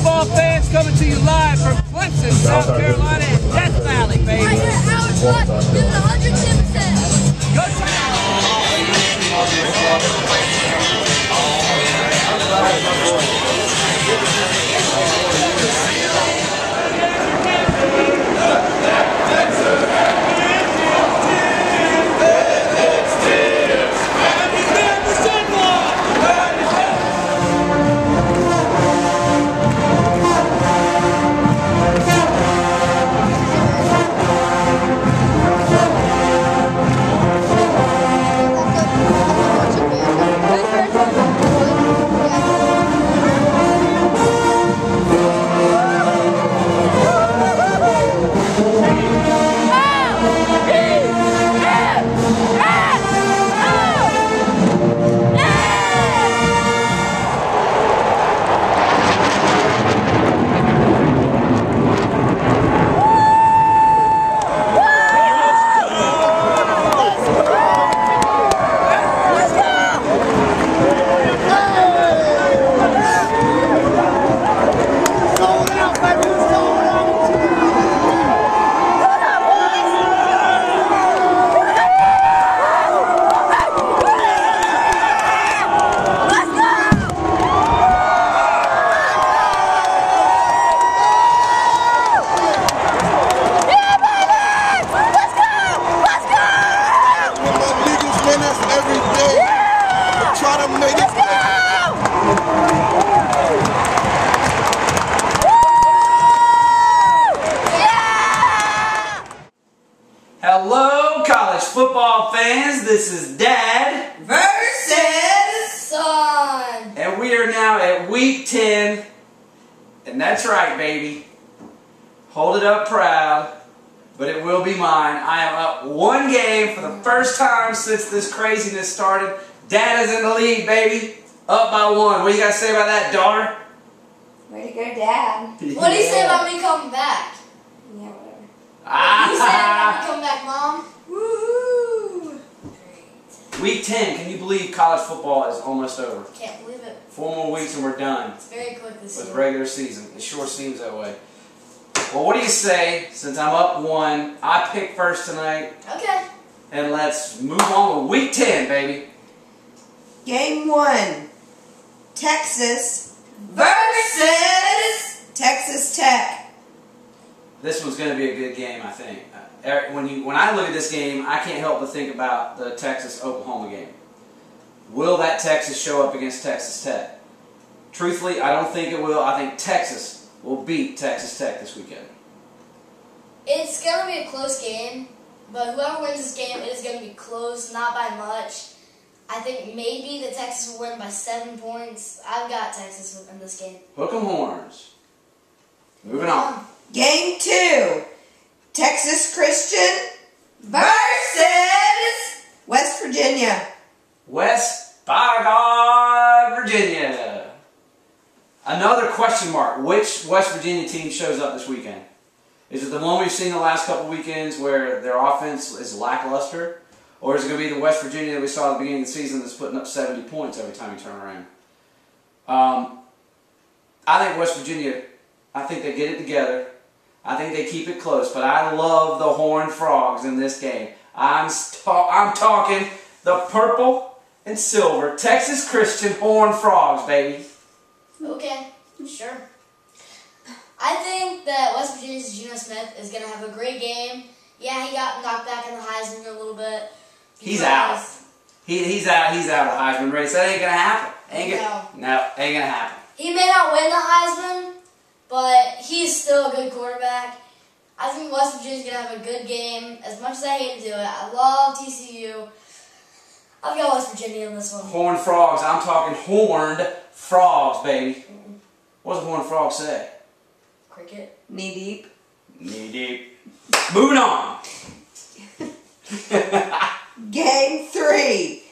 football fans, coming to you live from Clemson, South Carolina, and Death Valley, baby. Right here, Howard Truck, this is 110%. Go Hello, college football fans. This is Dad Versus Son. and we are now at week 10. And that's right, baby. Hold it up proud, but it will be mine. I am up one game for the first time since this craziness started. Dad is in the lead, baby. Up by one. What do you got to say about that, daughter? Way to go, Dad. Yeah. What do you say about me coming back? Yeah, whatever. What do you say about me coming back, Mom? Woohoo! Great. Week 10. Can you believe college football is almost over? Can't believe it. 4 more weeks and we're done It's very quick this with year. regular season. It sure seems that way. Well, what do you say, since I'm up one, I pick first tonight, Okay. and let's move on to week 10, baby. Game 1, Texas versus Texas Tech. This one's going to be a good game, I think. When I look at this game, I can't help but think about the Texas-Oklahoma game. Will that Texas show up against Texas Tech? Truthfully, I don't think it will. I think Texas will beat Texas Tech this weekend. It's going to be a close game, but whoever wins this game, it is going to be close, not by much. I think maybe the Texas will win by 7 points. I've got Texas in this game. Hook 'em horns. Moving on. Game 2, Texas Christian versus West Virginia. West, by God, Virginia. Another question mark. Which West Virginia team shows up this weekend? Is it the one we've seen the last couple weekends where their offense is lackluster? Or is it going to be the West Virginia that we saw at the beginning of the season that's putting up 70 points every time you turn around? I think West Virginia, I think they get it together. I think they keep it close. But I love the Horned Frogs in this game. I'm talking the purple and silver Texas Christian Horned Frogs, baby. Okay, sure. I think that West Virginia's Geno Smith is going to have a great game. Yeah, he got knocked back in the Heisman a little bit. He's out. He's out. He's out of the Heisman race. That ain't gonna happen. No, ain't gonna happen. He may not win the Heisman, but he's still a good quarterback. I think West Virginia's gonna have a good game. As much as I hate to do it, I love TCU. I've got West Virginia in this one. Horned Frogs. I'm talking Horned Frogs, baby. What does a Horned Frog say? Cricket. Knee deep. Knee deep. Moving on. Game 3,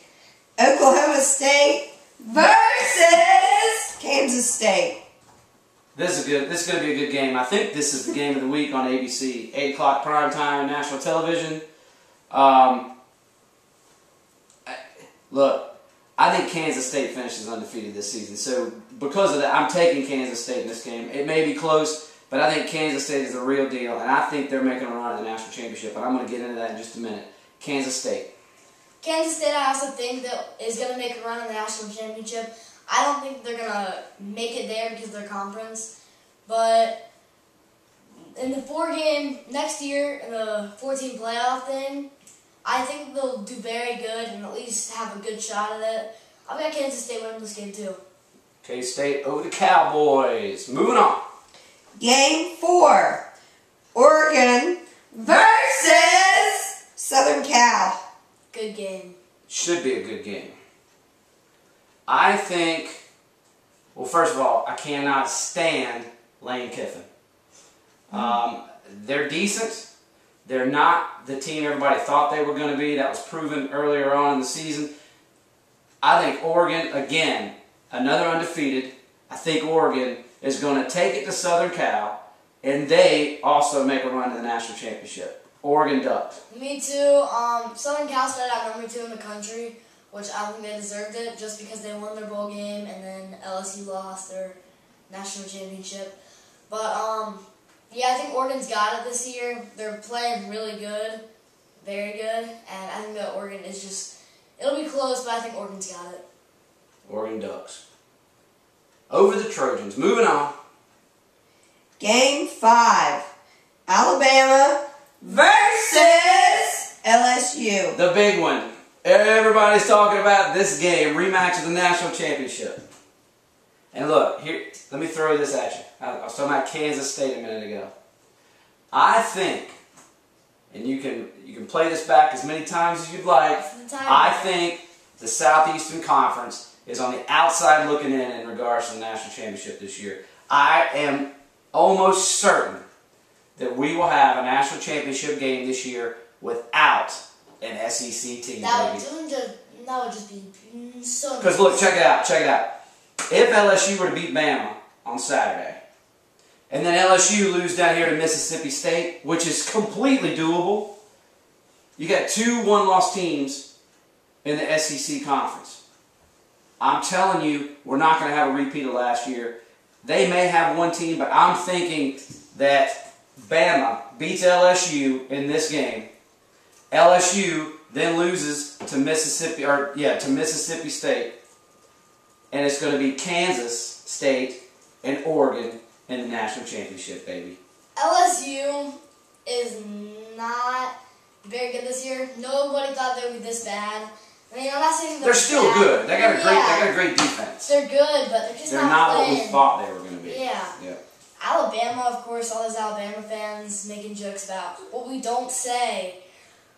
Oklahoma State versus Kansas State. This is good. This is going to be a good game. I think this is the game of the week on ABC, 8 o'clock primetime national television. Look, I think Kansas State finishes undefeated this season. So because of that, I'm taking Kansas State in this game. It may be close, but I think Kansas State is the real deal, and I think they're making a run at the national championship. But I'm going to get into that in just a minute. Kansas State. Kansas State, I also think that is going to make a run in the national championship. I don't think they're going to make it there because of their conference, but in the 4-game next year, in the 14 playoff thing, I think they'll do very good and at least have a good shot at it. I've got Kansas State winning this game too. K-State over the Cowboys. Moving on. Game 4. Oregon versus Southern Cal. Good game. Should be a good game. I think, well, first of all, I cannot stand Lane Kiffin. They're decent. They're not the team everybody thought they were going to be. That was proven earlier on in the season. I think Oregon, again, another undefeated. I think Oregon is going to take it to Southern Cal, and they also make a run to the national championship. Oregon Ducks. Me too. Southern Cal started out number 2 in the country, which I think they deserved it just because they won their bowl game and then LSU lost their national championship. But yeah, I think Oregon's got it this year. They're playing really good, very good, and I think that Oregon is just, it'll be close, but I think Oregon's got it. Oregon Ducks. Over the Trojans. Moving on. Game 5. Alabama versus LSU. The big one. Everybody's talking about this game, rematch of the national championship. And look, here, let me throw this at you. I was talking about Kansas State a minute ago. I think, and you can play this back as many times as you'd like, I think the Southeastern Conference is on the outside looking in regards to the national championship this year. I am almost certain that we will have a national championship game this year without an SEC team. That would just be so. Because look, check it out. If LSU were to beat Bama on Saturday, and then LSU lose down here to Mississippi State, which is completely doable, you got 2 one-loss teams in the SEC conference. I'm telling you, we're not going to have a repeat of last year. They may have one team, but I'm thinking that Bama beats LSU in this game. LSU then loses to Mississippi State, and it's going to be Kansas State and Oregon in the national championship, baby. LSU is not very good this year. Nobody thought they would be this bad. I mean, I'm not saying they're still bad. good. They got a great defense. They're good, but they're just they're not playing. what we thought they were going to be. Yeah. Alabama, of course, all those Alabama fans making jokes about what we don't say.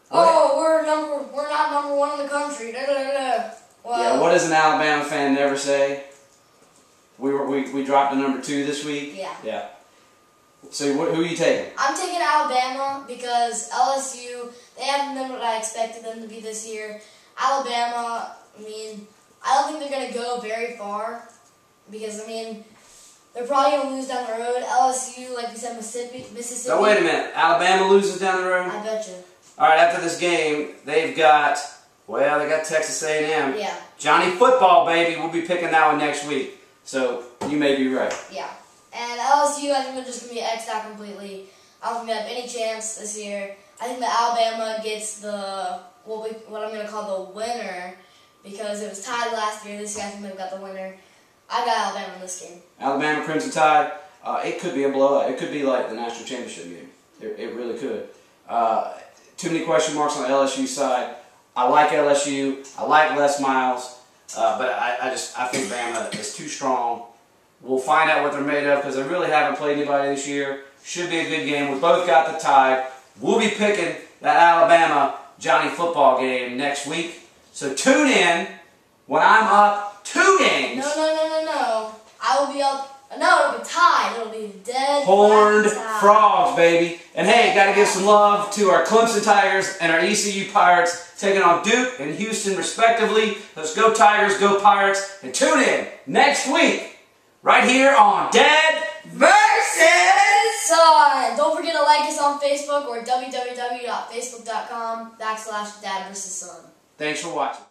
What? Oh, we're not number 1 in the country. Da, da, da, da. Well, Yeah, what does an Alabama fan never say? We dropped to number 2 this week. Yeah. So who are you taking? I'm taking Alabama because LSU, they haven't been what I expected them to be this year. Alabama, I mean, I don't think they're going to go very far because, I mean, they're probably going to lose down the road. LSU, like you said, Mississippi. Now wait a minute. Alabama loses down the road? I bet you. All right, after this game, they got Texas A&M. Yeah. Johnny Football, baby. We'll be picking that one next week. So you may be right. Yeah. And LSU, I think they're just going to be X'd out completely. I don't think they have any chance this year. I think that Alabama gets the, what I'm going to call the winner, because it was tied last year. This year I think they've got the winner. I got Alabama in this game. Alabama Crimson Tide. It could be a blowout. It could be like the national championship game. It really could. Too many question marks on the LSU side. I like LSU. I like Les Miles. But I think Bama is too strong. We'll find out what they're made of because they really haven't played anybody this year. Should be a good game. We both got the Tide. We'll be picking that Alabama Johnny Football game next week. So tune in when I'm up 2 games. No. I will be up. No, it'll be tied. It'll be dead. Horned tied. Frogs, baby. And hey, got to give some love to our Clemson Tigers and our ECU Pirates taking on Duke and Houston respectively. Let's go Tigers, go Pirates. And tune in next week right here on Dad Versus Son. Don't forget to like us on Facebook or www.facebook.com/Dad vs Son. Thanks for watching.